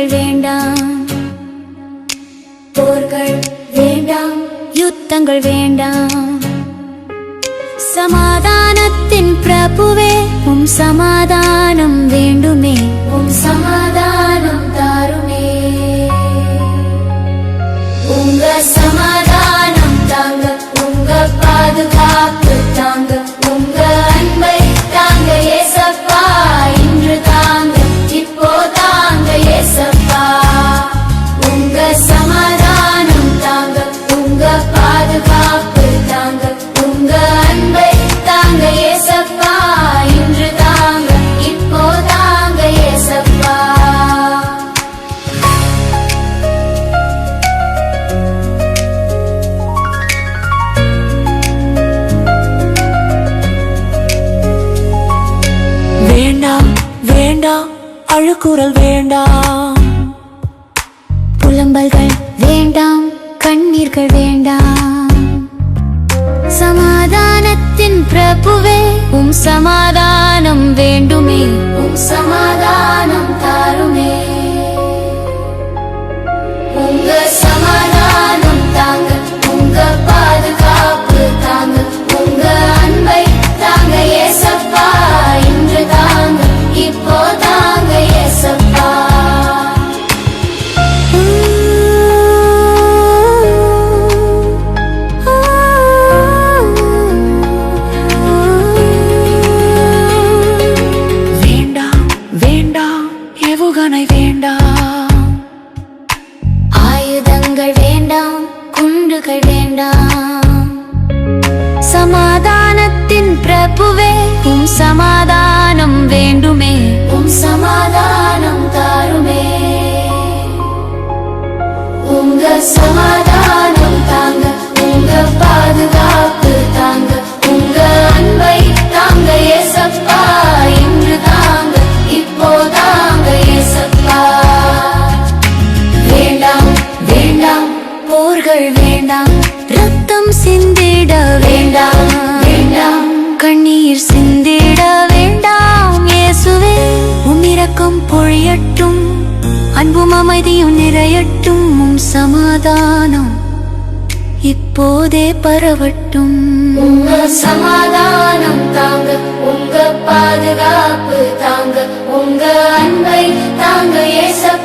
கண்ணீர்கள் வேண்டாம், போர்கள் வேண்டாம், யுத்தங்கள் வேண்டாம். சமாதானத்தின் பிரபுவே உம் சமாதானம் வேண்டுமே, உம் சமாதானம் தாருமே. உங்க சமாதானம் தாங்க, உங்க பாதுகாப்பு தாங்க, உங்க அன்பை தாங்க ஏசப்பா. இன்று தாங்க, இப்போ தாங்க ஏசப்பா. உங்க சமாதானம் தாங்க, உங்க பாதுகாப்பு தாங்க, உங்க அன்பை தாங்க ஏசப்பா. இன்று தாங்க, இப்போ தாங்க ஏசப்பா. வேண்டாம் வேண்டாம் அழுக்குரல் வேண்டாம், புலம்பல்கள் வேண்டாம், கண்ணீர்கள் வேண்டாம். சமாதானத்தின் பிரபுவே உம் சமாதானம் வேண்டுமே, உம் சமாதானம் தாருமே. உங்க சமாதானம் தாங்க, உங்க பாதுகாப்பு தாங்க, உங்க அன்பை தாங்க ஏசப்பா. இன்று தாங்க, இப்போ தாங்க ஏசப்பா. வேண்டாம் வேண்டாம் ஏவுகணை வேண்டாம், ஆயுதங்கள் வேண்டாம், குண்டுகள் வேண்டாம். சமாதானத்தின் பிரபுவே உம் சமாதானம் வேண்டுமே, உம் சமாதானம் தாருமே. உங்க சமாதானம் தாங்க, உங்க பாதுகாப்பு தாங்க, உங்க அன்பை தாங்க ஏசப்பா. இன்று தாங்க, இப்போ தாங்க ஏசப்பா. வேண்டாம் வேண்டாம் போர்கள் வேண்டாம், ரத்தம் சிந்திட வேண்டாம் வேண்டாம், கண்ணீர் சிந்திட வேண்டாம். இயேசுவே உம் இரக்கம் பொழியட்டும், அன்பும் அமைதியும் நிறையட்டும். உம் சமாதானம் இப்போதே பரவட்டும். உங்க சமாதானம் தாங்க, உங்க பாதுகாப்பு தாங்க, உங்க அன்பை தாங்க ஏசப்பா.